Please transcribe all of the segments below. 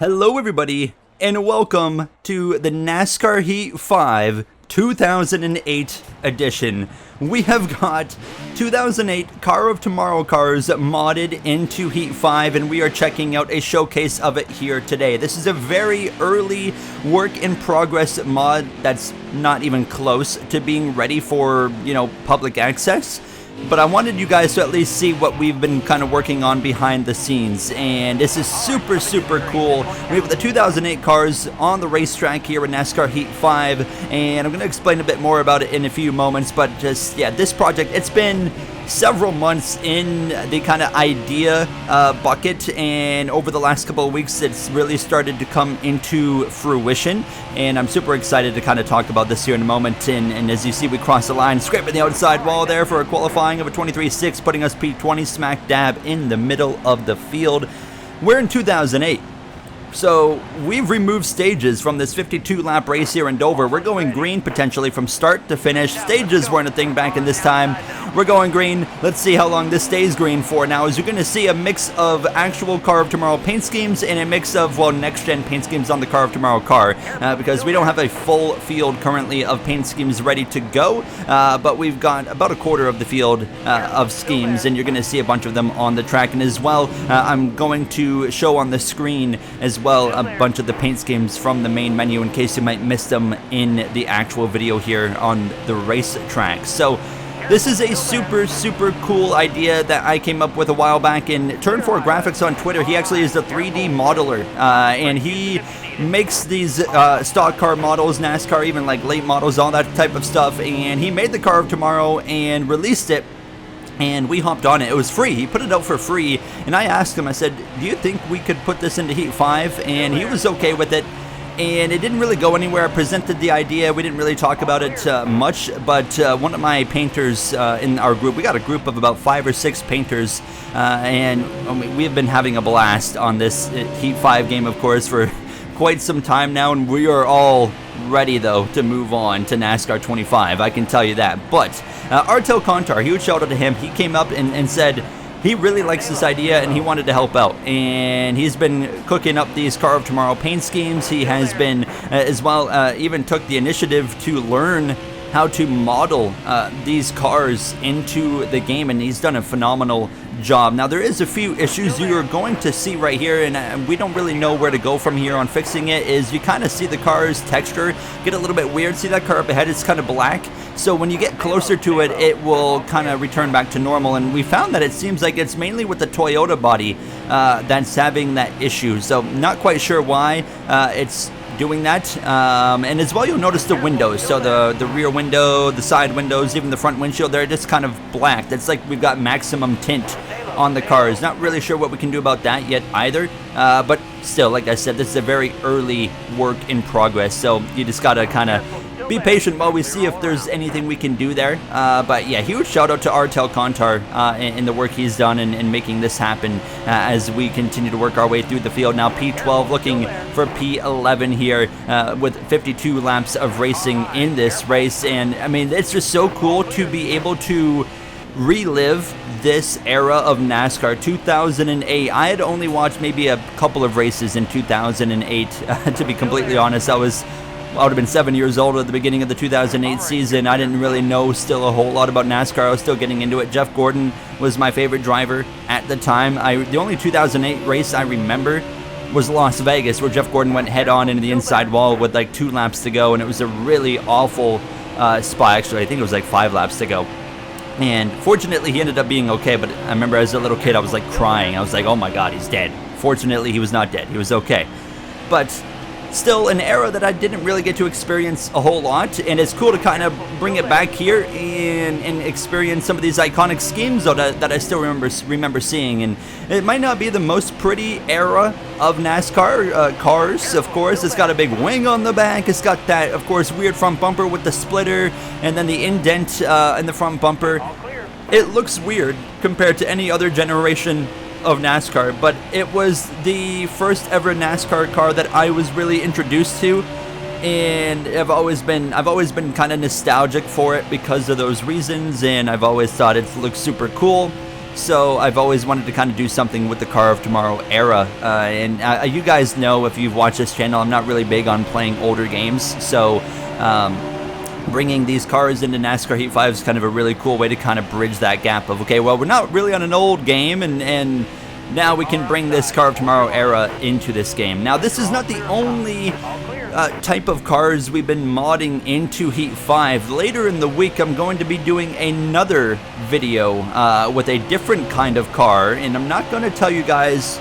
Hello everybody, and welcome to the NASCAR Heat 5 2008 edition. We have got 2008 Car of Tomorrow cars modded into Heat 5, and we are checking out a showcase of it here today. This is a very early work in progress mod that's not even close to being ready for, public access. But I wanted you guys to at least see what we've been kind of working on behind the scenes, and this is super cool. We have the 2008 cars on the racetrack here in NASCAR Heat 5, and I'm going to explain a bit more about it in a few moments. But just, yeah, this project, it's been several months in the kind of idea bucket, and over the last couple of weeks it's really started to come into fruition, and I'm super excited to kind of talk about this here in a moment. And as you see, we cross the line, scraping the outside wall there for a qualifying of a 23.6, putting us P20 smack dab in the middle of the field. We're in 2008. So we've removed stages from this 52-lap race here in Dover. We're going green potentially from start to finish. Stages weren't a thing back in this time. We're going green. Let's see how long this stays green for. Now, as you're going to see, a mix of actual Car of Tomorrow paint schemes and a mix of, well, next-gen paint schemes on the Car of Tomorrow car, because we don't have a full field currently of paint schemes ready to go, but we've got about a quarter of the field of schemes, and you're going to see a bunch of them on the track. And as well, I'm going to show on the screen as well a bunch of the paint schemes from the main menu in case you might miss them in the actual video here on the racetrack. So this is a super cool idea that I came up with a while back, and Turn 4 Graphics on Twitter, he actually is a 3D modeler, and he makes these stock car models, NASCAR, even like late models, all that type of stuff, and he made the Car of Tomorrow and released it. And we hopped on it. It was free. He put it out for free. And I asked him, I said, do you think we could put this into Heat 5? And he was okay with it. And it didn't really go anywhere. I presented the idea. We didn't really talk about it much. But one of my painters in our group, we got a group of about 5 or 6 painters. And we have been having a blast on this Heat 5 game, of course, for quite some time now. And we are all ready, though, to move on to NASCAR 25. I can tell you that. But Artel Contar, huge shout out to him. He came up and said he really likes this idea and he wanted to help out. And he's been cooking up these Car of Tomorrow paint schemes. He has been, as well, even took the initiative to learn how to model these cars into the game, and he's done a phenomenal job. Now, there is a few issues you're going to see right here, and we don't really know where to go from here on fixing it. Is you kind of see the car's texture get a little bit weird. See that car up ahead? It's kind of black. So when you get closer to it, it will kind of return back to normal. And we found that it seems like it's mainly with the Toyota body that's having that issue. So not quite sure why it's doing that. And as well, you'll notice the windows. So the rear window, the side windows, even the front windshield, they're just kind of black. That's like we've got maximum tint on the cars. Not really sure what we can do about that yet either. But still, like I said, this is a very early work in progress. So you just got to kind of be patient while we see if there's anything we can do there. But yeah, huge shout out to Artel Contar in the work he's done in making this happen as we continue to work our way through the field. Now P12 looking for P11 here with 52 laps of racing in this race. And I mean, it's just so cool to be able to relive this era of NASCAR. 2008, I had only watched maybe a couple of races in 2008 to be completely honest. I would have been 7 years old at the beginning of the 2008 season. I didn't really know still a whole lot about NASCAR. I was still getting into it. Jeff Gordon was my favorite driver at the time. The only 2008 race I remember was Las Vegas, where Jeff Gordon went head-on into the inside wall with like 2 laps to go, and it was a really awful spot. Actually, I think it was like 5 laps to go. And fortunately, he ended up being okay, but I remember as a little kid, I was like crying. I was like, oh my God, he's dead. Fortunately, he was not dead. He was okay. But still an era that I didn't really get to experience a whole lot, and it's cool to kind of bring it back here and experience some of these iconic schemes though that I still remember seeing. And it might not be the most pretty era of NASCAR cars, of course. It's got a big wing on the back. It's got that, of course, weird front bumper with the splitter and then the indent in the front bumper. It looks weird compared to any other generation of NASCAR, but it was the first ever NASCAR car that I was really introduced to, and I've always been kind of nostalgic for it because of those reasons, and I've always thought it looks super cool. So I've always wanted to kind of do something with the Car of Tomorrow era. And you guys know, if you've watched this channel, I'm not really big on playing older games. So bringing these cars into NASCAR Heat 5 is kind of a really cool way to kind of bridge that gap of, okay, well, we're not really on an old game, and now we can bring this Car of Tomorrow era into this game. Now, this is not the only type of cars we've been modding into Heat 5. Later in the week, I'm going to be doing another video with a different kind of car, and I'm not going to tell you guys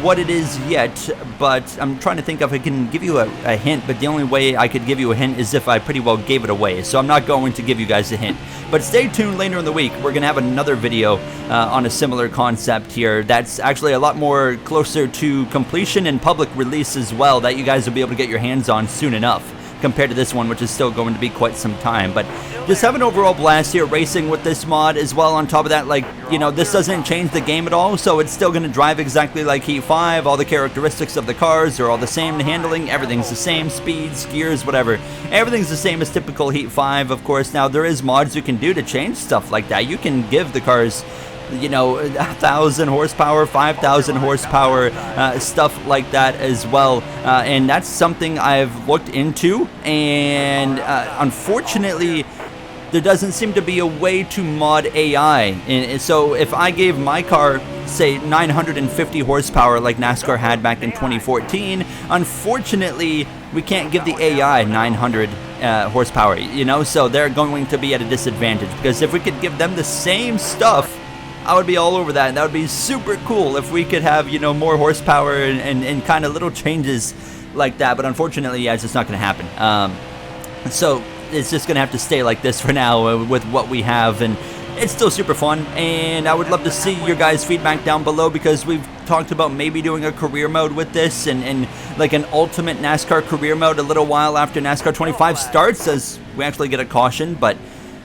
what it is yet, but I'm trying to think if I can give you a hint, but the only way I could give you a hint is if I pretty well gave it away, so I'm not going to give you guys a hint. But stay tuned later in the week. We're going to have another video on a similar concept here that's actually a lot more closer to completion and public release as well, that you guys will be able to get your hands on soon enough, compared to this one, which is still going to be quite some time. But just have an overall blast here racing with this mod as well. On top of that, like, you know, this doesn't change the game at all, so it's still going to drive exactly like Heat 5. All the characteristics of the cars are all the same. The handling, everything's the same. Speeds, gears, whatever, everything's the same as typical Heat 5, of course. Now, there is mods you can do to change stuff like that. You can give the cars, you know, 1,000 horsepower, 5,000 horsepower, stuff like that as well, and that's something I've looked into, and unfortunately there doesn't seem to be a way to mod AI. And so if I gave my car, say, 950 horsepower like NASCAR had back in 2014, unfortunately we can't give the AI 900 horsepower, you know, so they're going to be at a disadvantage, because if we could give them the same stuff, I would be all over that, and that would be super cool if we could have, you know, more horsepower and kind of little changes like that. But unfortunately, yeah, it's just not going to happen. So it's just going to have to stay like this for now with what we have, and it's still super fun. And I would love to see your guys' feedback down below, because we've talked about maybe doing a career mode with this, and like an ultimate NASCAR career mode a little while after NASCAR 25 starts, as we actually get a caution. But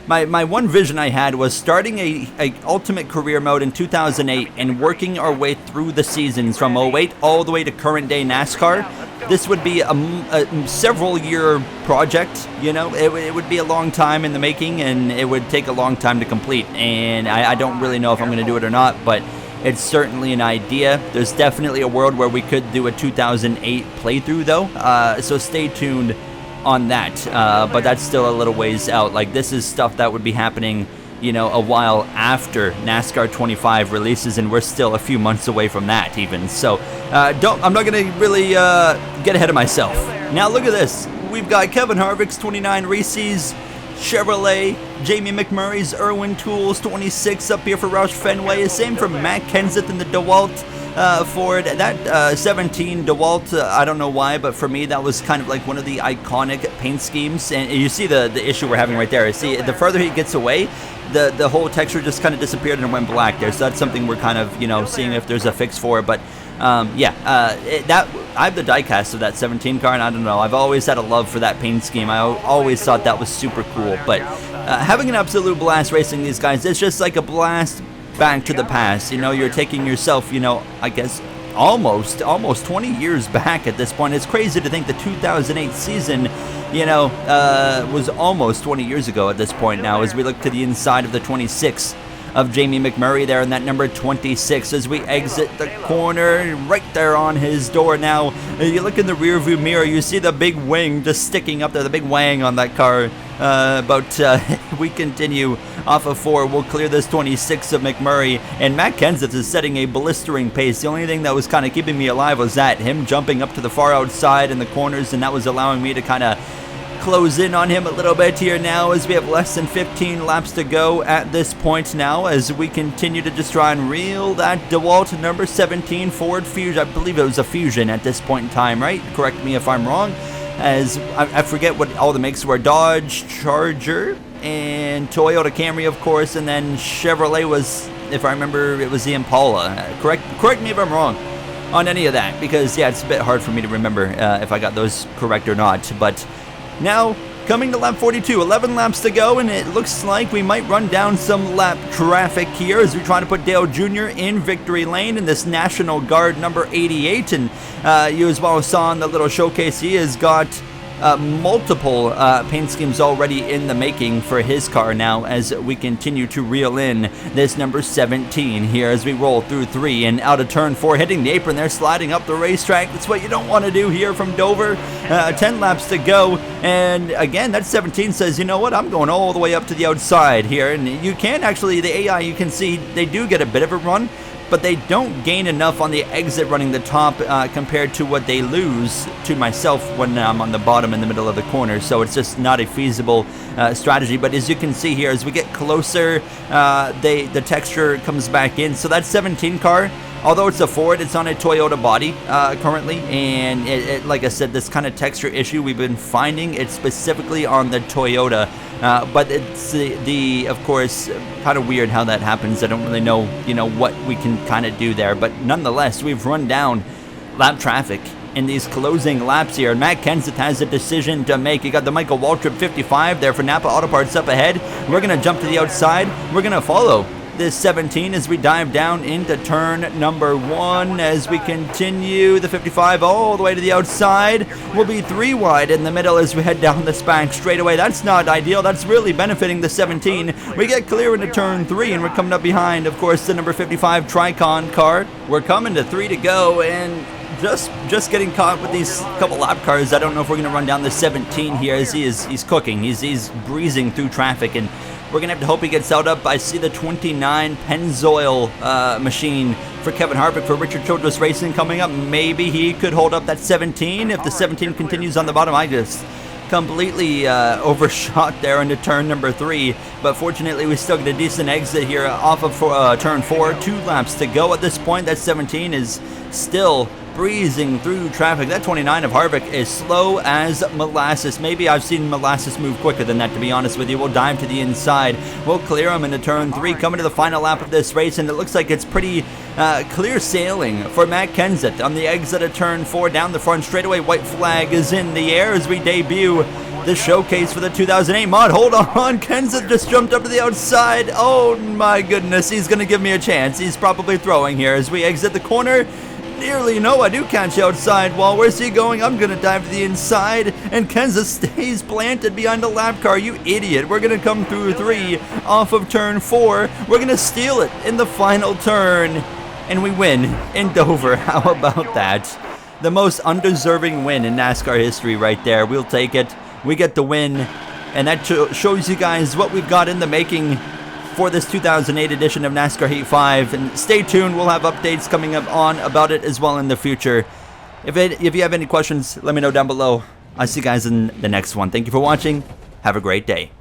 my one vision I had was starting a ultimate career mode in 2008 and working our way through the seasons from 08 all the way to current day NASCAR. This would be a several year project, you know. It would be a long time in the making, and it would take a long time to complete, and I don't really know if I'm going to do it or not, but it's certainly an idea. There's definitely a world where we could do a 2008 playthrough though, so stay tuned on that, but that's still a little ways out. Like, this is stuff that would be happening, you know, a while after NASCAR 25 releases, and we're still a few months away from that even. So I'm not gonna really get ahead of myself. Now look at this. We've got Kevin Harvick's 29 Reese's Chevrolet, Jamie McMurray's Irwin Tools 26 up here for Roush Fenway. Same for Matt Kenseth in the DeWalt Ford. That 17 DeWalt, I don't know why, but for me that was kind of like one of the iconic paint schemes. And you see the issue we're having right there. See, the further he gets away, the whole texture just kind of disappeared and went black there. So that's something we're kind of, you know, seeing if there's a fix for. But I have the diecast of that 17 car, and I don't know, I've always had a love for that paint scheme. I always thought that was super cool. But having an absolute blast racing these guys, it's just like a blast back to the past. You know, you're taking yourself, you know, I guess almost 20 years back at this point. It's crazy to think the 2008 season, you know, was almost 20 years ago at this point now, as we look to the inside of the 26 of Jamie McMurray there in that number 26 as we exit the corner right there on his door. Now you look in the rear view mirror, you see the big wing just sticking up there, the big wang on that car. We continue off of 4. We'll clear this 26 of McMurray, and Matt Kenseth is setting a blistering pace. The only thing that was kind of keeping me alive was that him jumping up to the far outside in the corners, and that was allowing me to kind of close in on him a little bit here now, as we have less than 15 laps to go at this point now, as we continue to just try and reel that DeWalt number 17 Ford Fusion. I believe it was a Fusion at this point in time, right? Correct me if I'm wrong, as I forget what all the makes were. Dodge Charger and Toyota Camry, of course, and then Chevrolet was, if I remember, it was the Impala. Correct me if I'm wrong on any of that, because yeah, it's a bit hard for me to remember if I got those correct or not. But now, coming to lap 42, 11 laps to go, and it looks like we might run down some lap traffic here as we try to put Dale Jr. in victory lane in this National Guard number 88. And you as well saw in the little showcase, he has got multiple paint schemes already in the making for his car now as we continue to reel in this number 17 here as we roll through 3 and out of turn 4, hitting the apron there, sliding up the racetrack. That's what you don't want to do here from Dover. 10 laps to go, and again, that 17 says, you know what, I'm going all the way up to the outside here, and you can actually, the AI, you can see they do get a bit of a run, but they don't gain enough on the exit running the top compared to what they lose to myself when I'm on the bottom in the middle of the corner. So it's just not a feasible strategy. But as you can see here, as we get closer, the texture comes back in. So that 17 car, although it's a Ford, it's on a Toyota body currently, and like I said, this kind of texture issue we've been finding, it's specifically on the Toyota, but it's of course, kind of weird how that happens. I don't really know, what we can kind of do there, but nonetheless, we've run down lap traffic in these closing laps here. Matt Kenseth has a decision to make. You got the Michael Waltrip 55 there for Napa Auto Parts up ahead. We're going to jump to the outside. We're going to follow this 17 as we dive down into turn number 1 as we continue the 55 all the way to the outside. We'll be 3 wide in the middle as we head down the SPAC straightaway. That's not ideal. That's really benefiting the 17. We get clear into turn 3 and we're coming up behind, of course, the number 55 Tricon car. We're coming to 3 to go, and just getting caught with these couple lap cars. I don't know if we're going to run down the 17 here as he's cooking. He's breezing through traffic, and we're going to have to hope he gets out up. I see the 29 Pennzoil machine for Kevin Harvick for Richard Childress Racing coming up. Maybe he could hold up that 17 if the 17 continues on the bottom. I just completely overshot there into turn number 3, but fortunately we still get a decent exit here off of turn 4. 2 laps to go at this point. That 17 is still breezing through traffic. That 29 of Harvick is slow as molasses. Maybe I've seen molasses move quicker than that, to be honest with you. We'll dive to the inside. We'll clear him into turn 3, coming to the final lap of this race, and it looks like it's pretty clear sailing for Matt Kenseth on the exit of turn 4. Down the front straightaway, white flag is in the air as we debut the showcase for the 2008 mod. Hold on, Kenseth just jumped up to the outside. Oh my goodness, he's going to give me a chance. He's probably throwing here as we exit the corner. Nearly, no, I do catch you outside. Well, where's he going? I'm going to dive to the inside, and Kenseth stays planted behind a lap car. You idiot. We're going to come through 3 off of turn 4. We're going to steal it in the final turn, and we win in Dover. How about that? The most undeserving win in NASCAR history right there. We'll take it. We get the win, and that shows you guys what we've got in the making for this 2008 edition of NASCAR Heat 5, and stay tuned. We'll have updates coming up on about it as well in the future. If you have any questions, let me know down below. I'll see you guys in the next one. Thank you for watching. Have a great day.